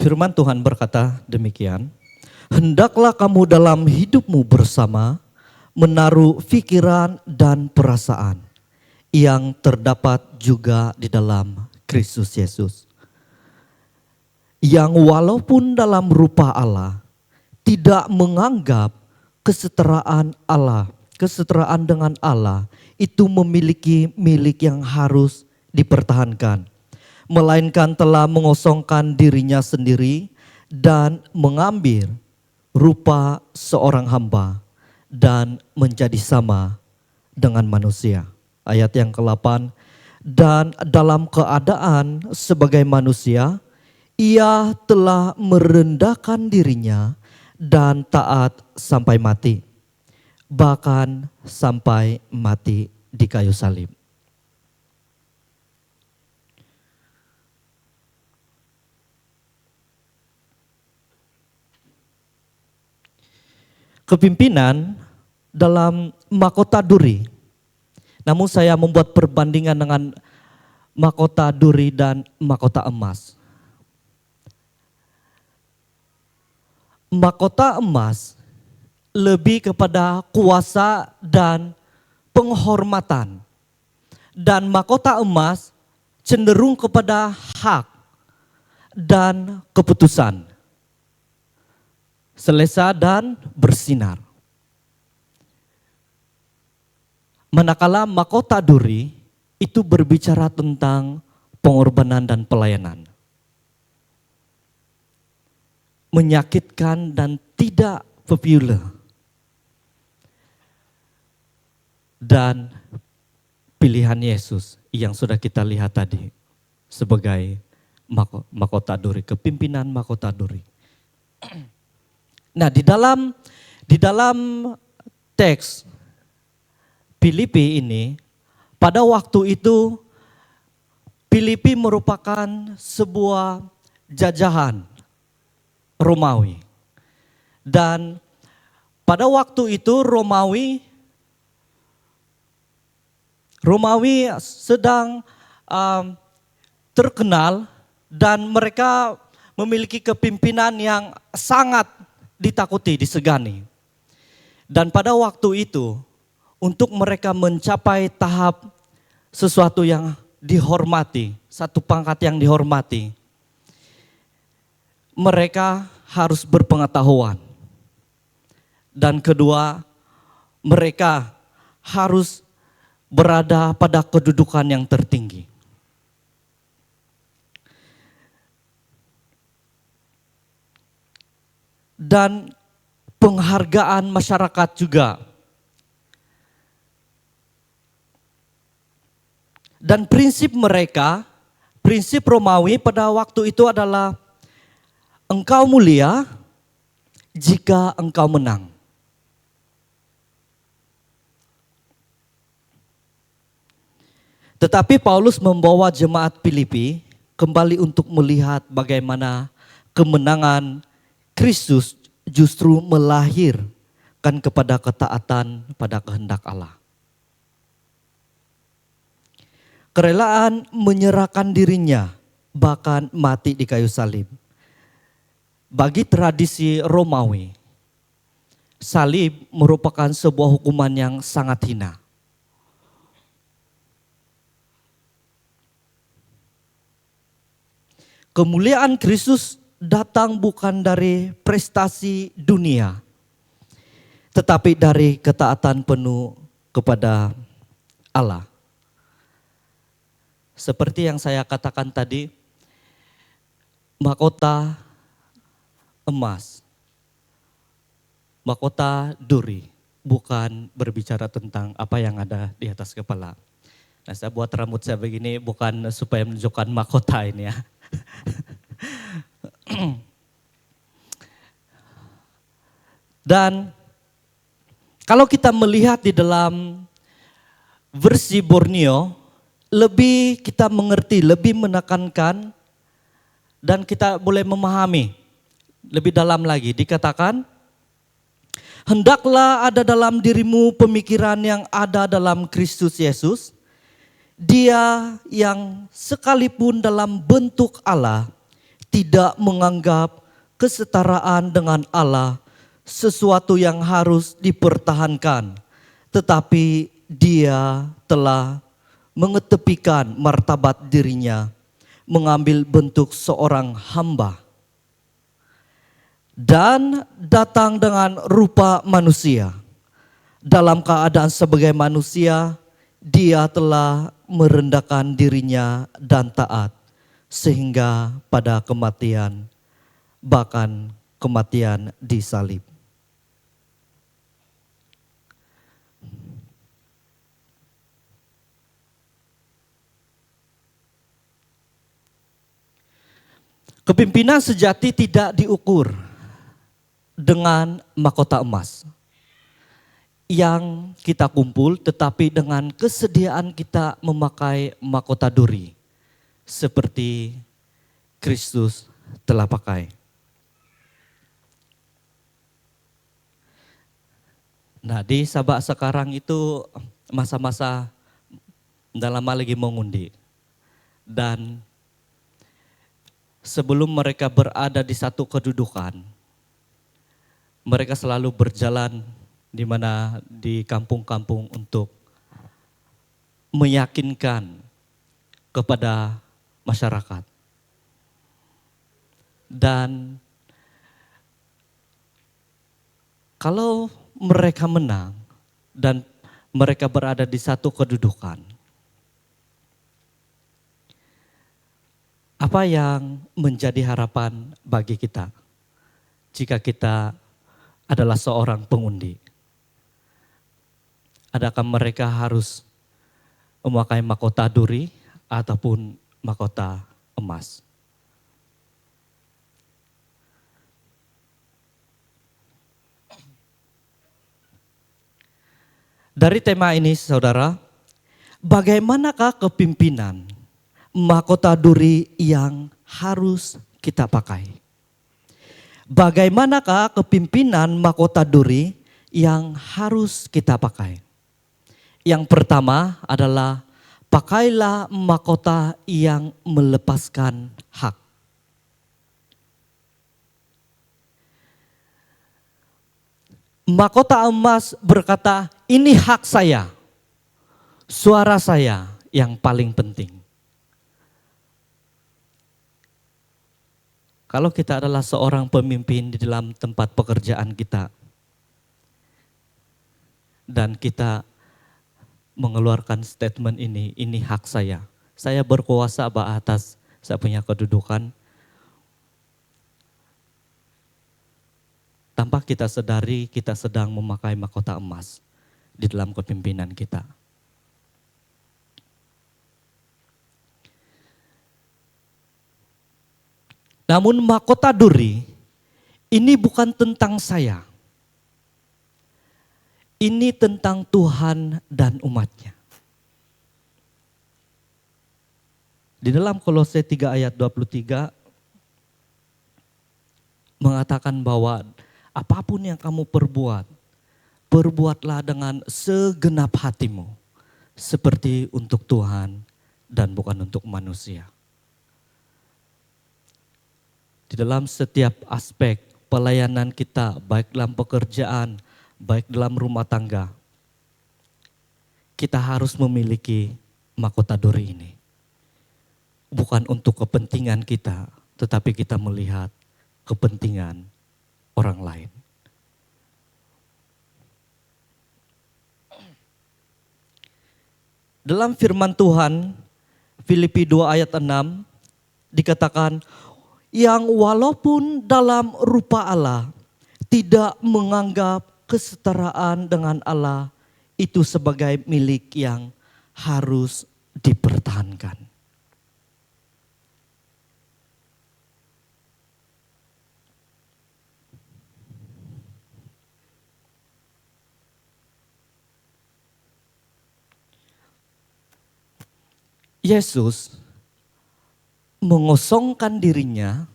Firman Tuhan berkata demikian, hendaklah kamu dalam hidupmu bersama menaruh pikiran dan perasaan yang terdapat juga di dalam Kristus Yesus. Yang walaupun dalam rupa Allah, tidak menganggap kesetaraan dengan Allah itu memiliki milik yang harus dipertahankan, melainkan telah mengosongkan dirinya sendiri dan mengambil rupa seorang hamba dan menjadi sama dengan manusia. Ayat yang ke-8, dan dalam keadaan sebagai manusia, ia telah merendahkan dirinya dan taat sampai mati, bahkan sampai mati di kayu salib. Kepimpinan dalam mahkota duri. Namun saya membuat perbandingan dengan mahkota duri dan mahkota emas. Mahkota emas lebih kepada kuasa dan penghormatan. Dan mahkota emas cenderung kepada hak dan keputusan. Selesa dan bersinar. Manakala mahkota duri itu berbicara tentang pengorbanan dan pelayanan. Menyakitkan dan tidak populer. Dan pilihan Yesus yang sudah kita lihat tadi sebagai mahkota duri, kepimpinan mahkota duri. Nah, di dalam teks Filipi ini, pada waktu itu Filipi merupakan sebuah jajahan Romawi. Dan pada waktu itu Romawi sedang terkenal dan mereka memiliki kepimpinan yang sangat ditakuti, disegani. Dan pada waktu itu, untuk mereka mencapai tahap sesuatu yang dihormati, satu pangkat yang dihormati, mereka harus berpengetahuan. Dan kedua, mereka harus berada pada kedudukan yang tertinggi. Dan penghargaan masyarakat juga. Dan prinsip mereka, prinsip Romawi pada waktu itu adalah engkau mulia jika engkau menang. Tetapi Paulus membawa jemaat Filipi kembali untuk melihat bagaimana kemenangan Kristus justru melahirkan kepada ketaatan pada kehendak Allah. Kerelaan menyerahkan dirinya bahkan mati di kayu salib. Bagi tradisi Romawi, salib merupakan sebuah hukuman yang sangat hina. Kemuliaan Kristus datang bukan dari prestasi dunia, tetapi dari ketaatan penuh kepada Allah. Seperti yang saya katakan tadi, mahkota emas, mahkota duri, bukan berbicara tentang apa yang ada di atas kepala. Nah, saya buat rambut saya begini bukan supaya menunjukkan mahkota ini ya. Dan kalau kita melihat di dalam versi Borneo, lebih kita mengerti, lebih menekankan dan kita boleh memahami lebih dalam lagi. Dikatakan, hendaklah ada dalam dirimu pemikiran yang ada dalam Kristus Yesus. Dia yang sekalipun dalam bentuk Allah tidak menganggap kesetaraan dengan Allah sesuatu yang harus dipertahankan, tetapi dia telah mengetepikan martabat dirinya, mengambil bentuk seorang hamba, dan datang dengan rupa manusia. Dalam keadaan sebagai manusia, dia telah merendahkan dirinya dan taat, sehingga pada kematian, bahkan kematian di salib. Kepimpinan sejati tidak diukur dengan mahkota emas yang kita kumpul, tetapi dengan kesediaan kita memakai mahkota duri seperti Kristus telah pakai. Nah, di Sabak sekarang itu masa-masa dalam hal lagi mengundi. Dan sebelum mereka berada di satu kedudukan, mereka selalu berjalan di kampung-kampung untuk meyakinkan kepada masyarakat. Dan kalau mereka menang dan mereka berada di satu kedudukan, apa yang menjadi harapan bagi kita jika kita adalah seorang pengundi? Adakah mereka harus memakai mahkota duri ataupun mahkota emas? Dari tema ini, saudara, bagaimanakah kepimpinan mahkota duri yang harus kita pakai? Bagaimanakah kepimpinan mahkota duri yang harus kita pakai? Yang pertama adalah pakailah mahkota yang melepaskan hak. Mahkota emas berkata, ini hak saya, suara saya yang paling penting. Kalau kita adalah seorang pemimpin di dalam tempat pekerjaan kita, dan kita mengeluarkan statement ini hak saya berkuasa atas saya punya kedudukan, tanpa kita sadari kita sedang memakai mahkota emas di dalam kepemimpinan kita. Namun mahkota duri ini bukan tentang saya. Ini tentang Tuhan dan umatnya. Di dalam Kolose 3 ayat 23 mengatakan bahwa apapun yang kamu perbuat, perbuatlah dengan segenap hatimu, seperti untuk Tuhan dan bukan untuk manusia. Di dalam setiap aspek pelayanan kita, baik dalam pekerjaan, baik dalam rumah tangga, kita harus memiliki mahkota duri ini. Bukan untuk kepentingan kita, tetapi kita melihat kepentingan orang lain. Dalam firman Tuhan, Filipi 2 ayat 6 dikatakan, yang walaupun dalam rupa Allah tidak menganggap kesetaraan dengan Allah itu sebagai milik yang harus dipertahankan. Yesus mengosongkan dirinya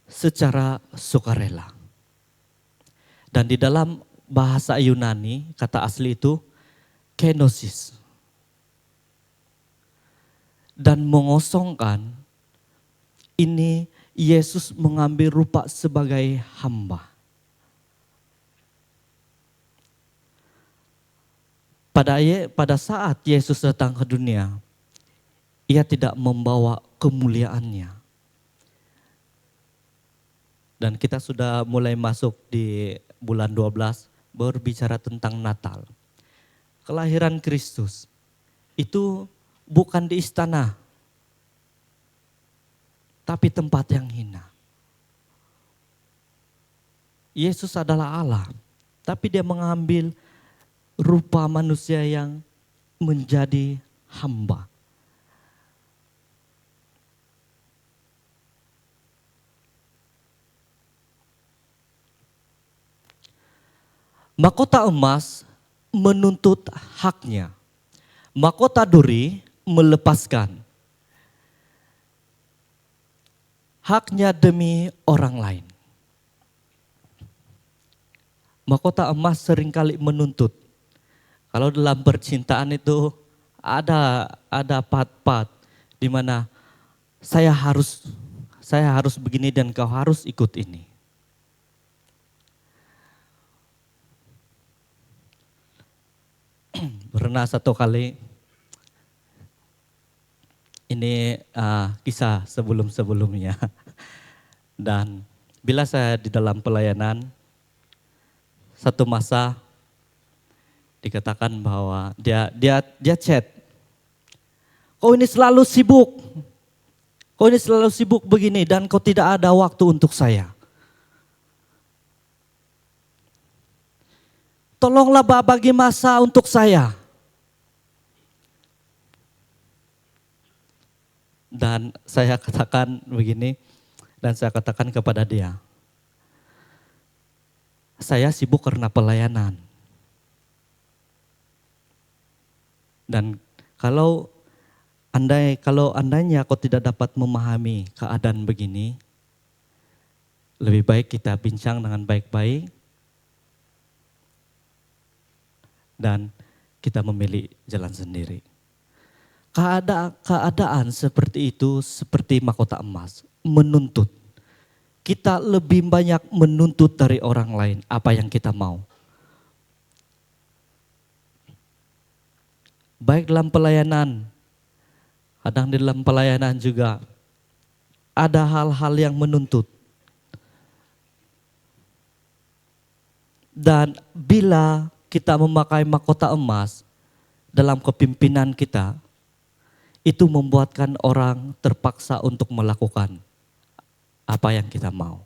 secara sukarela. Dan di dalam bahasa Yunani, kata asli itu kenosis. Dan mengosongkan ini Yesus mengambil rupa sebagai hamba. Pada saat Yesus datang ke dunia, ia tidak membawa kemuliaannya. Dan kita sudah mulai masuk di bulan 12 berbicara tentang Natal. Kelahiran Kristus itu bukan di istana, tapi tempat yang hina. Yesus adalah Allah, tapi dia mengambil rupa manusia yang menjadi hamba. Mahkota emas menuntut haknya. Mahkota duri melepaskan haknya demi orang lain. Mahkota emas seringkali menuntut. Kalau dalam percintaan itu ada part-part di mana saya harus begini dan kau harus ikut ini. Pernah satu kali, ini kisah sebelum-sebelumnya. Dan bila saya di dalam pelayanan, satu masa dikatakan bahwa dia chat, kau ini selalu sibuk begini dan kau tidak ada waktu untuk saya. Tolonglah bagi masa untuk saya. Dan saya katakan begini, dan saya katakan kepada dia, saya sibuk karena pelayanan. Dan kalau andainya kau tidak dapat memahami keadaan begini, lebih baik kita bincang dengan baik-baik dan kita memilih jalan sendiri. Keadaan seperti itu, seperti mahkota emas, menuntut. Kita lebih banyak menuntut dari orang lain apa yang kita mau. Baik dalam pelayanan, kadang di dalam pelayanan juga ada hal-hal yang menuntut. Dan bila kita memakai mahkota emas dalam kepimpinan kita, itu membuatkan orang terpaksa untuk melakukan apa yang kita mau.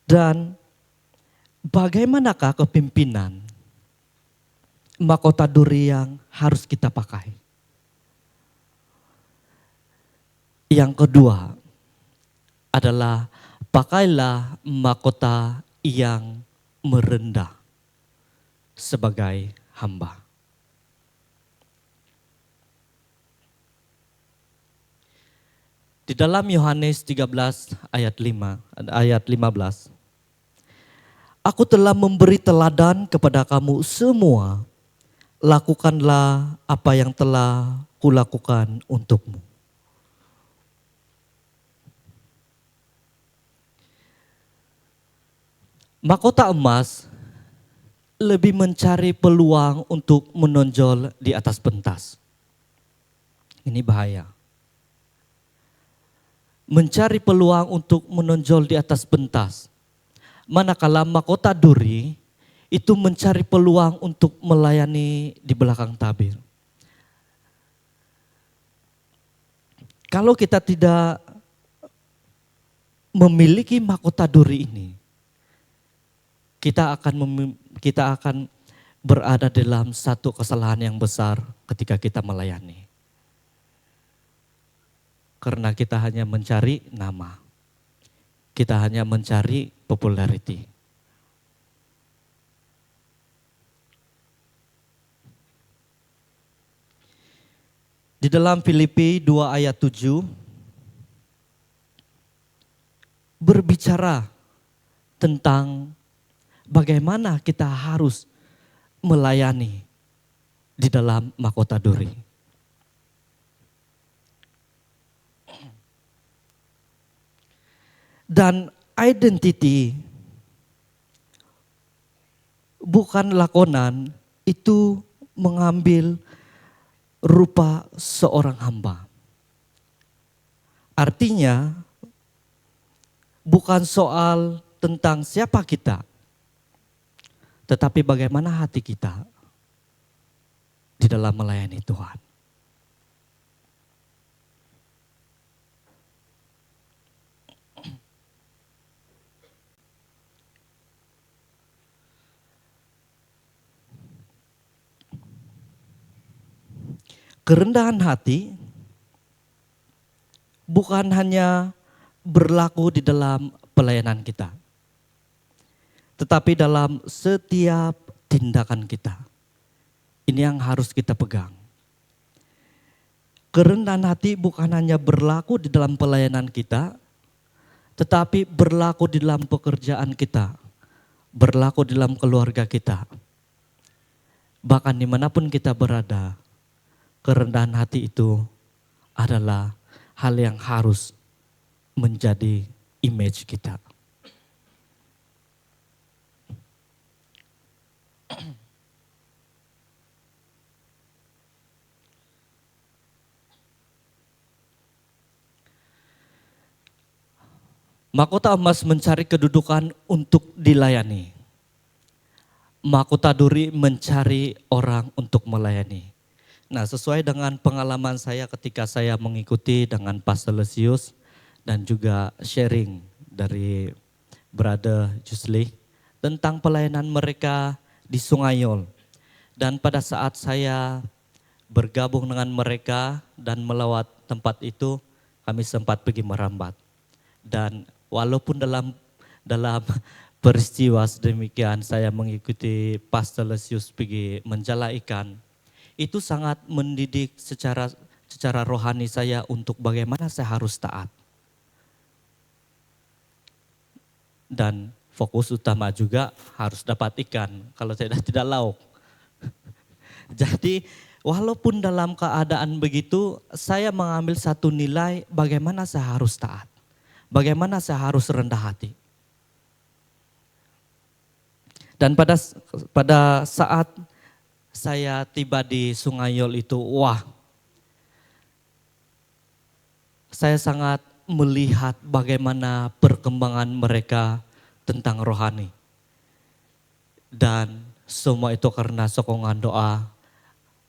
Dan bagaimanakah kepimpinan mahkota duri yang harus kita pakai? Yang kedua adalah pakailah mahkota yang merendah sebagai hamba. Di dalam Yohanes 13 ayat 15. Aku telah memberi teladan kepada kamu semua, lakukanlah apa yang telah kulakukan untukmu. Mahkota emas lebih mencari peluang untuk menonjol di atas pentas. Ini bahaya. Mencari peluang untuk menonjol di atas pentas. Manakala mahkota duri itu mencari peluang untuk melayani di belakang tabir. Kalau kita tidak memiliki mahkota duri ini, kita akan berada dalam satu kesalahan yang besar ketika kita melayani. Karena kita hanya mencari nama. Kita hanya mencari popularity. Di dalam Filipi 2 ayat 7 berbicara tentang bagaimana kita harus melayani di dalam mahkota duri. Dan identity bukan lakonan itu mengambil rupa seorang hamba. Artinya bukan soal tentang siapa kita, tetapi bagaimana hati kita di dalam melayani Tuhan. Kerendahan hati bukan hanya berlaku di dalam pelayanan kita, tetapi dalam setiap tindakan kita. Ini yang harus kita pegang. Kerendahan hati bukan hanya berlaku di dalam pelayanan kita, tetapi berlaku di dalam pekerjaan kita, berlaku di dalam keluarga kita. Bahkan dimanapun kita berada, kerendahan hati itu adalah hal yang harus menjadi image kita. Mahkota emas mencari kedudukan untuk dilayani. Mahkota duri mencari orang untuk melayani. Nah, sesuai dengan pengalaman saya ketika saya mengikuti dengan Pastor Lesius dan juga sharing dari Brother Jusli tentang pelayanan mereka di Sungayol. Dan pada saat saya bergabung dengan mereka dan melawat tempat itu, kami sempat pergi merambat. Dan walaupun dalam peristiwa sedemikian saya mengikuti Pastor Lesius pergi menjala ikan, itu sangat mendidik secara rohani saya untuk bagaimana saya harus taat. Dan fokus utama juga harus dapat ikan, kalau tidak lauk. Jadi walaupun dalam keadaan begitu, saya mengambil satu nilai bagaimana saya harus taat. Bagaimana saya harus rendah hati. Dan pada saat saya tiba di Sungayol itu, saya sangat melihat bagaimana perkembangan mereka tentang rohani. Dan semua itu karena sokongan doa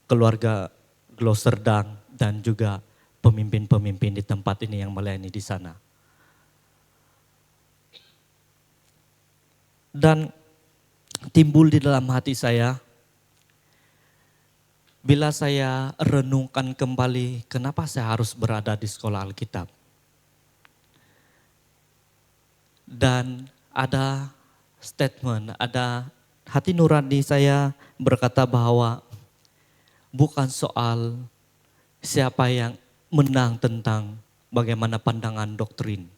keluarga Gloserdang dan juga pemimpin-pemimpin di tempat ini yang melayani di sana. Dan timbul di dalam hati saya, bila saya renungkan kembali kenapa saya harus berada di sekolah Alkitab. Dan ada statement, ada hati nurani saya berkata bahwa bukan soal siapa yang menang tentang bagaimana pandangan doktrin.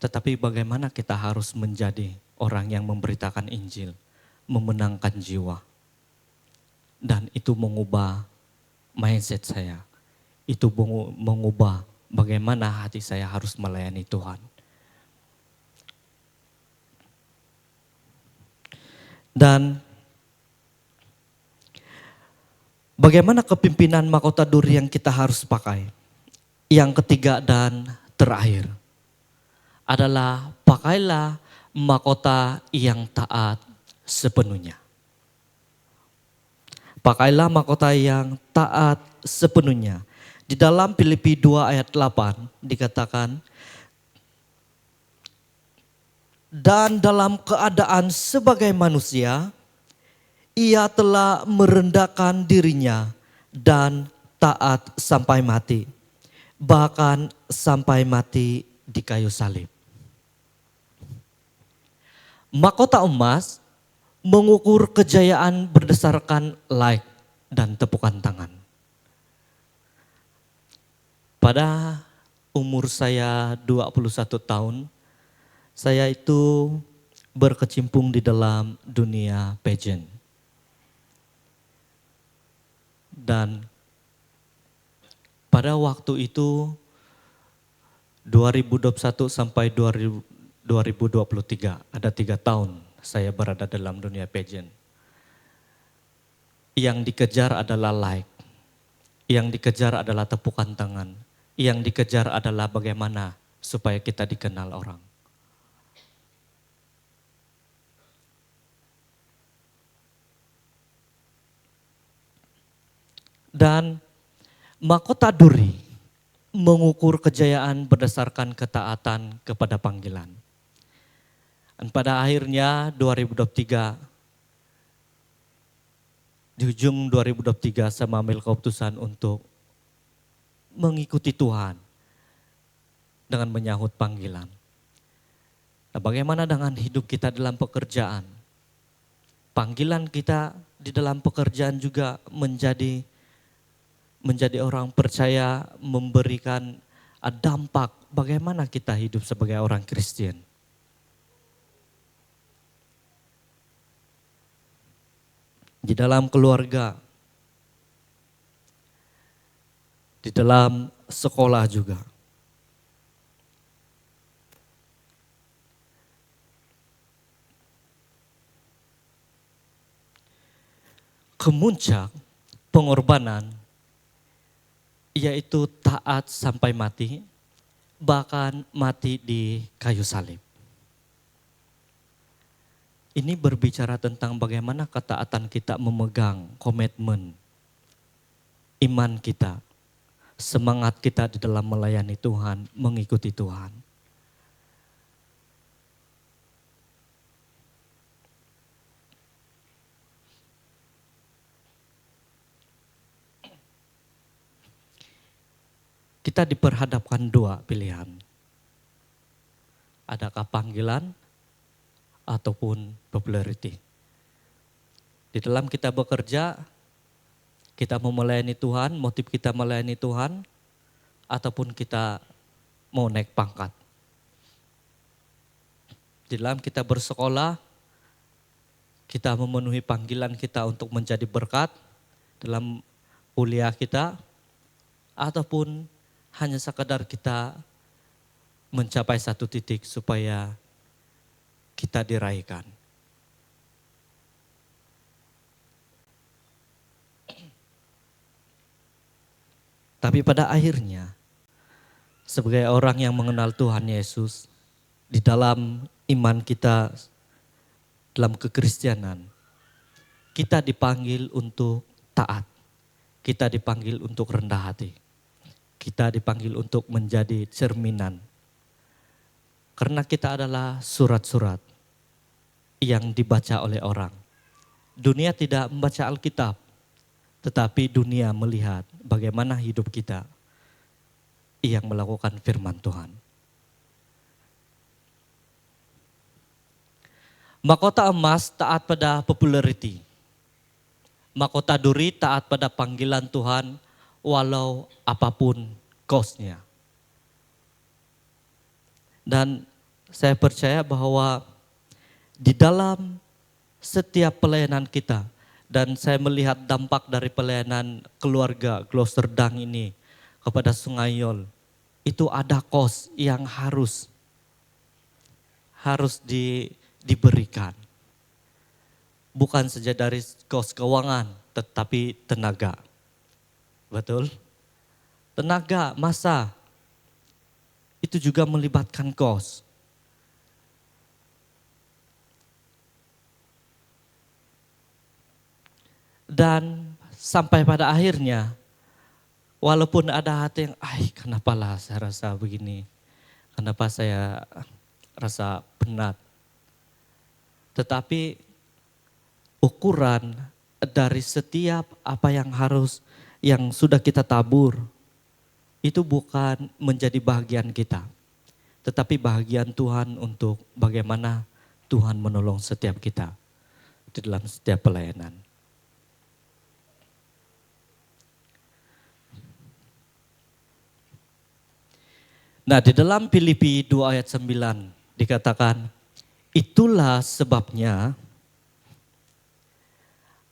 Tetapi bagaimana kita harus menjadi orang yang memberitakan Injil, memenangkan jiwa. Dan itu mengubah mindset saya. Itu mengubah bagaimana hati saya harus melayani Tuhan. Dan bagaimana kepimpinan mahkota duri yang kita harus pakai? Yang ketiga dan terakhir adalah pakailah mahkota yang taat sepenuhnya. Pakailah mahkota yang taat sepenuhnya. Di dalam Filipi 2 ayat 8 dikatakan, dan dalam keadaan sebagai manusia, ia telah merendahkan dirinya dan taat sampai mati. Bahkan sampai mati di kayu salib. Mahkota emas mengukur kejayaan berdasarkan like dan tepukan tangan. Pada umur saya 21 tahun, saya itu berkecimpung di dalam dunia pageant. Dan pada waktu itu 2021 sampai 2023, ada 3 tahun saya berada dalam dunia pageant. Yang dikejar adalah like, yang dikejar adalah tepukan tangan, yang dikejar adalah bagaimana supaya kita dikenal orang. Dan mahkota duri mengukur kejayaan berdasarkan ketaatan kepada panggilan. Dan pada akhirnya 2023, di ujung 2023 saya mengambil keputusan untuk mengikuti Tuhan dengan menyahut panggilan. Nah, bagaimana dengan hidup kita dalam pekerjaan? Panggilan kita di dalam pekerjaan juga menjadi orang percaya, memberikan dampak bagaimana kita hidup sebagai orang Kristen. Di dalam keluarga, di dalam sekolah juga. Kemuncak pengorbanan yaitu taat sampai mati, bahkan mati di kayu salib. Ini berbicara tentang bagaimana ketaatan kita memegang komitmen iman kita, semangat kita di dalam melayani Tuhan, mengikuti Tuhan. Kita diperhadapkan 2 pilihan. Adakah panggilan ataupun popularity. Di dalam kita bekerja, kita mau melayani Tuhan, motif kita melayani Tuhan, ataupun kita mau naik pangkat. Di dalam kita bersekolah, kita memenuhi panggilan kita untuk menjadi berkat dalam kuliah kita, ataupun hanya sekadar kita mencapai satu titik supaya kita diraihkan. Tapi pada akhirnya, sebagai orang yang mengenal Tuhan Yesus, di dalam iman kita, dalam kekristenan, kita dipanggil untuk taat. Kita dipanggil untuk rendah hati. Kita dipanggil untuk menjadi cerminan. Karena kita adalah surat-surat yang dibaca oleh orang. Dunia tidak membaca Alkitab, tetapi dunia melihat bagaimana hidup kita yang melakukan firman Tuhan. Mahkota emas taat pada popularity. Mahkota duri taat pada panggilan Tuhan walau apapun cost-nya. Dan saya percaya bahwa di dalam setiap pelayanan kita, dan saya melihat dampak dari pelayanan keluarga Glosterdang ini kepada Sungai Yol, itu ada cost yang harus diberikan. Bukan saja dari cost keuangan, tetapi tenaga. Betul? Tenaga, masa, itu juga melibatkan cost. Dan sampai pada akhirnya, walaupun ada hati yang, kenapalah saya rasa begini, kenapa saya rasa penat. Tetapi ukuran dari setiap apa yang sudah kita tabur, itu bukan menjadi bahagian kita, tetapi bahagian Tuhan untuk bagaimana Tuhan menolong setiap kita di dalam setiap pelayanan. Nah, di dalam Filipi 2 ayat 9 dikatakan, itulah sebabnya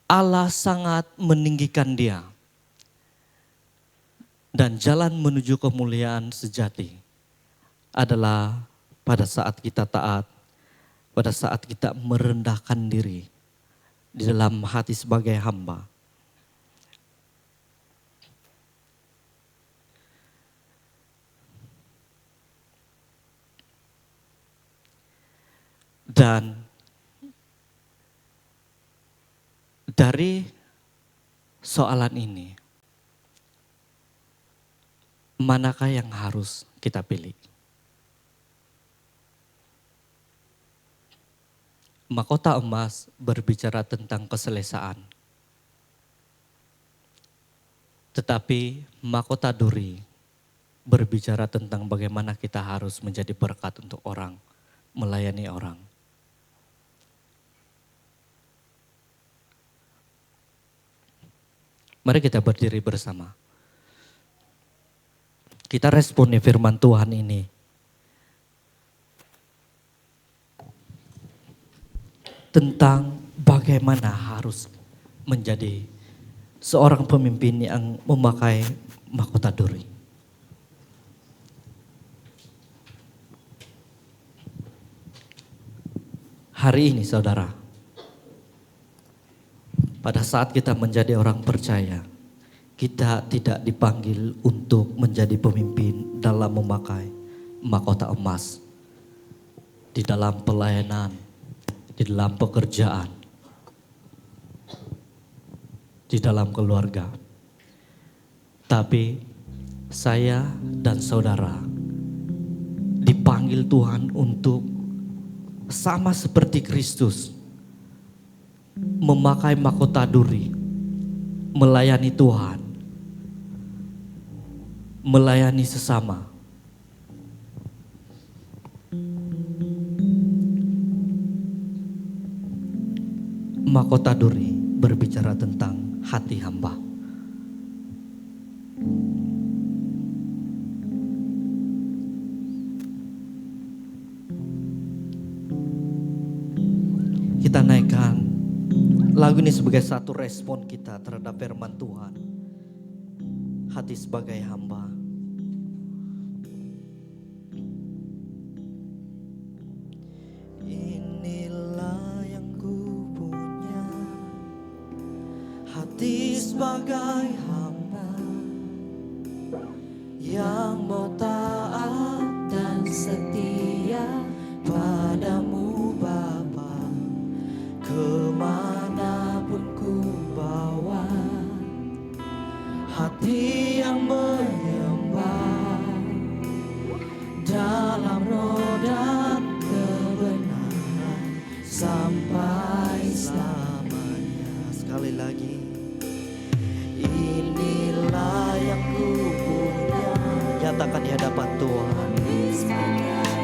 Allah sangat meninggikan dia. Dan jalan menuju kemuliaan sejati adalah pada saat kita taat, pada saat kita merendahkan diri di dalam hati sebagai hamba. Dan dari soalan ini, manakah yang harus kita pilih? Mahkota emas berbicara tentang keselesaan. Tetapi mahkota duri berbicara tentang bagaimana kita harus menjadi berkat untuk orang, melayani orang. Mari kita berdiri bersama. Kita responi firman Tuhan ini. Tentang bagaimana harus menjadi seorang pemimpin yang memakai mahkota duri. Hari ini saudara, pada saat kita menjadi orang percaya, kita tidak dipanggil untuk menjadi pemimpin dalam memakai mahkota emas. Di dalam pelayanan, di dalam pekerjaan, di dalam keluarga. Tapi saya dan saudara dipanggil Tuhan untuk sama seperti Kristus, memakai mahkota duri, melayani Tuhan, melayani sesama. Mahkota duri berbicara tentang hati hamba. Kita naikkan lagu ini sebagai satu respon kita terhadap firman Tuhan. Hati sebagai hamba. Inilah yang ku punya, hati sebagai hamba yang mau taat dan setia padamu Bapa. Kemanapun ku bawa, hati yang menyembah dalam roh dan kebenaran sampai selamanya. Sekali lagi, inilah yang ku punya. Nyatakan di hadapan Tuhan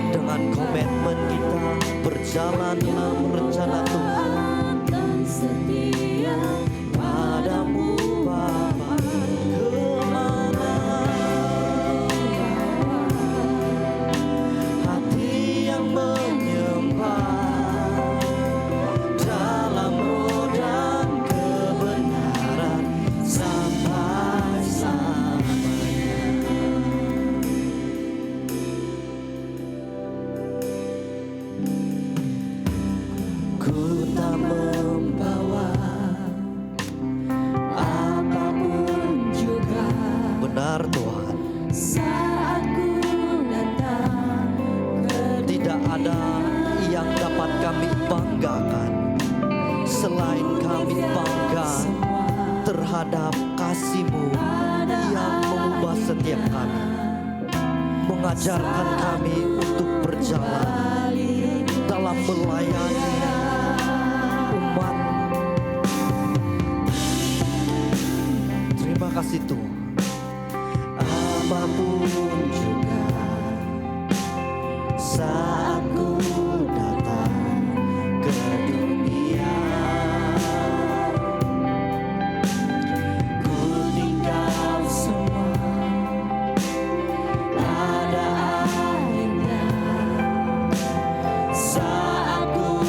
dengan komitmen kita berjalan dalam rencana Tuhan. Setia padamu Bapa, kemana hati yang menyembah dalam roh dan kebenaran sampai selamanya. Ku tak membawa apapun juga. Benar Tuhan. Saat ku datang, tidak ada yang dapat kami banggakan selain kami bangga terhadap kasih-Mu yang mengubah setiap kami, mengajarkan kami untuk berjalan dalam melayani umat. Terima kasih Tuhan. Apapun juga saat ku datang ke dunia, ku tinggal semua, ada akhirnya. Saat ku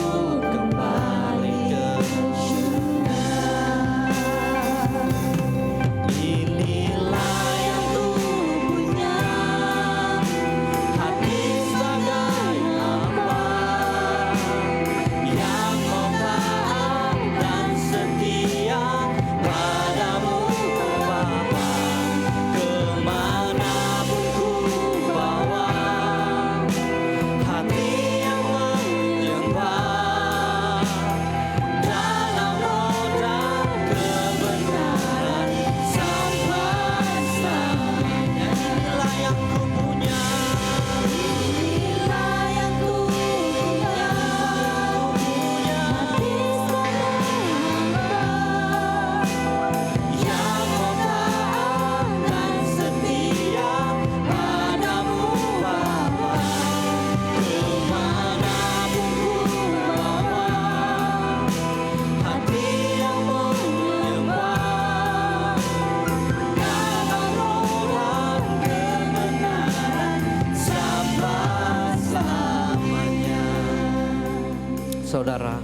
Saudara,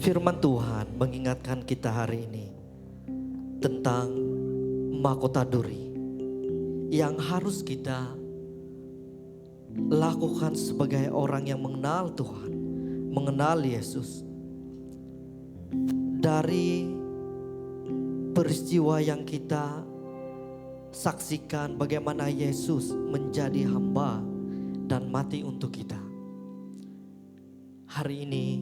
firman Tuhan mengingatkan kita hari ini tentang mahkota duri yang harus kita lakukan sebagai orang yang mengenal Tuhan, mengenal Yesus. Dari peristiwa yang kita saksikan bagaimana Yesus menjadi hamba dan mati untuk kita. Hari ini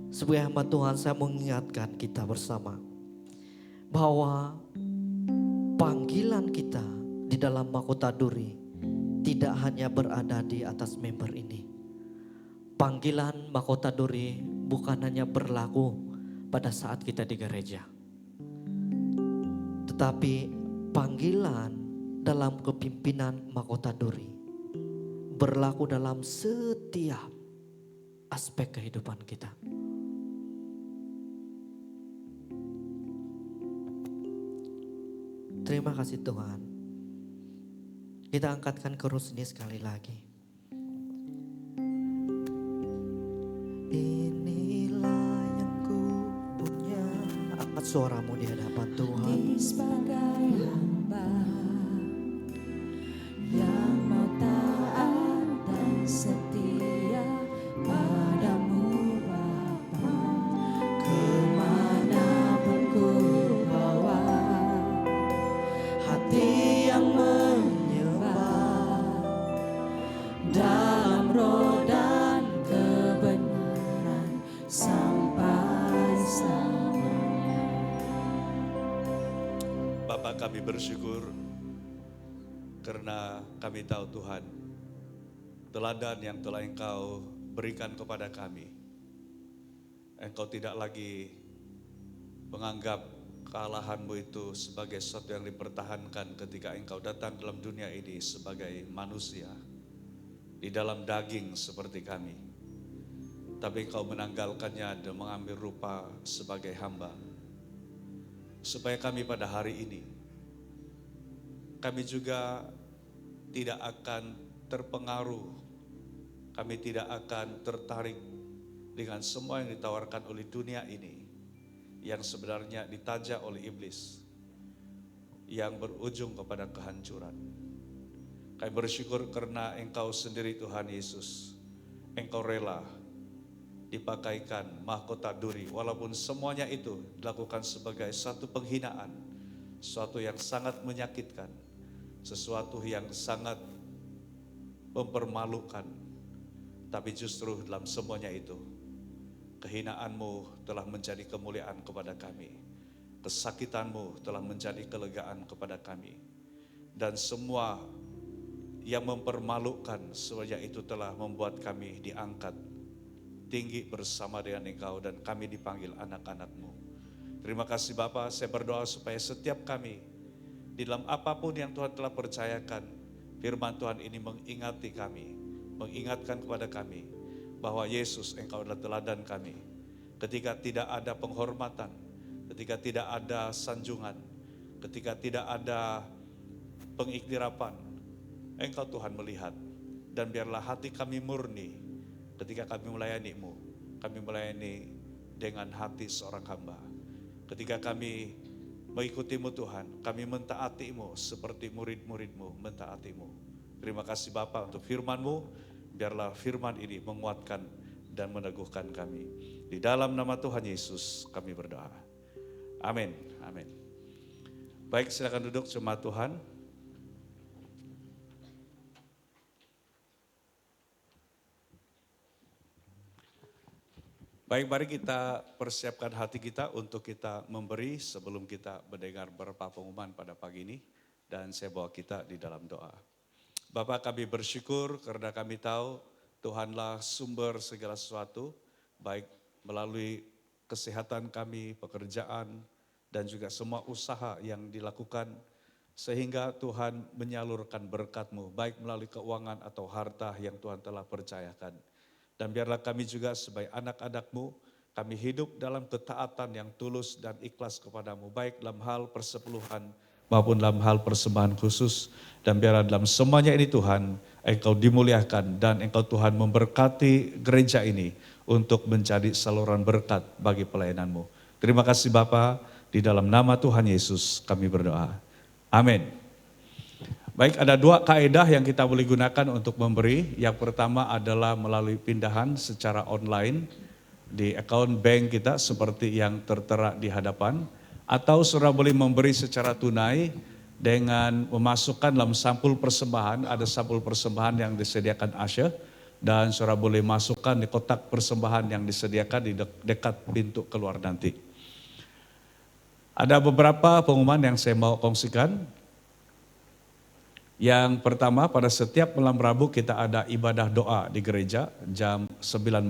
sebagai hamba Tuhan, saya mengingatkan kita bersama bahwa panggilan kita di dalam mahkota duri tidak hanya berada di atas member ini. Panggilan mahkota duri bukan hanya berlaku pada saat kita di gereja, tetapi panggilan dalam kepimpinan mahkota duri berlaku dalam setiap aspek kehidupan kita. Terima kasih Tuhan. Kita angkatkan chorus ini sekali lagi. Inilah yang ku punya. Angkat suaramu di hadapan Tuhan. Sebagai hamba yang mau taat dan setia padamu Bapa, kemanapun ku bawa, Hati yang menyembah dalam roh dan kebenaran sampai selamanya. Bapa, kami bersyukur karena kami tahu Tuhan, teladan yang telah Engkau berikan kepada kami. Engkau tidak lagi menganggap kealahan-Mu itu sebagai sesuatu yang dipertahankan ketika Engkau datang dalam dunia ini sebagai manusia, di dalam daging seperti kami. Tapi Engkau menanggalkannya dan mengambil rupa sebagai hamba. Supaya kami pada hari ini, kami juga tidak akan terpengaruh, kami tidak akan tertarik dengan semua yang ditawarkan oleh dunia ini, yang sebenarnya ditajak oleh iblis, yang berujung kepada kehancuran. Kami bersyukur karena Engkau sendiri Tuhan Yesus, Engkau rela dipakaikan mahkota duri, walaupun semuanya itu dilakukan sebagai satu penghinaan, sesuatu yang sangat menyakitkan, sesuatu yang sangat mempermalukan. Tapi justru dalam semuanya itu, kehinaanmu telah menjadi kemuliaan kepada kami, kesakitanmu telah menjadi kelegaan kepada kami, dan semua yang mempermalukan semuanya itu telah membuat kami diangkat tinggi bersama dengan Engkau, dan kami dipanggil anak-anak-Mu. Terima kasih Bapa, saya berdoa supaya setiap kami di dalam apapun yang Tuhan telah percayakan, firman Tuhan ini mengingati kami, mengingatkan kepada kami bahwa Yesus Engkau adalah teladan kami. Ketika tidak ada penghormatan, ketika tidak ada sanjungan, ketika tidak ada pengiktirapan, Engkau Tuhan melihat. Dan biarlah hati kami murni ketika kami melayani-Mu. Kami melayani dengan hati seorang hamba. Ketika kami mengikuti-Mu Tuhan, kami mentaati-Mu seperti murid-murid-Mu mentaati-Mu. Terima kasih Bapa untuk firman-Mu. Biarlah firman ini menguatkan dan meneguhkan kami. Di dalam nama Tuhan Yesus kami berdoa. Amin. Amin. Baik, silakan duduk jemaat Tuhan. Baik, mari kita persiapkan hati kita untuk kita memberi sebelum kita mendengar beberapa pengumuman pada pagi ini. Dan saya bawa kita di dalam doa. Bapak, kami bersyukur karena kami tahu Tuhanlah sumber segala sesuatu, baik melalui kesehatan kami, pekerjaan, dan juga semua usaha yang dilakukan, sehingga Tuhan menyalurkan berkat-Mu, baik melalui keuangan atau harta yang Tuhan telah percayakan. Dan biarlah kami juga sebagai anak-anak-Mu, kami hidup dalam ketaatan yang tulus dan ikhlas kepada-Mu, baik dalam hal persepuluhan maupun dalam hal persembahan khusus. Dan biarlah dalam semuanya ini Tuhan, Engkau dimuliakan dan Engkau Tuhan memberkati gereja ini untuk menjadi saluran berkat bagi pelayanan-Mu. Terima kasih Bapa, di dalam nama Tuhan Yesus kami berdoa. Amin. Baik, ada 2 kaedah yang kita boleh gunakan untuk memberi. Yang pertama adalah melalui pindahan secara online di account bank kita seperti yang tertera di hadapan. Atau saudara boleh memberi secara tunai dengan memasukkan dalam sampul persembahan, ada sampul persembahan yang disediakan usher, dan saudara boleh masukkan di kotak persembahan yang disediakan di dekat pintu keluar nanti. Ada beberapa pengumuman yang saya mau kongsikan. Yang pertama, pada setiap malam Rabu kita ada ibadah doa di gereja jam 9 malam.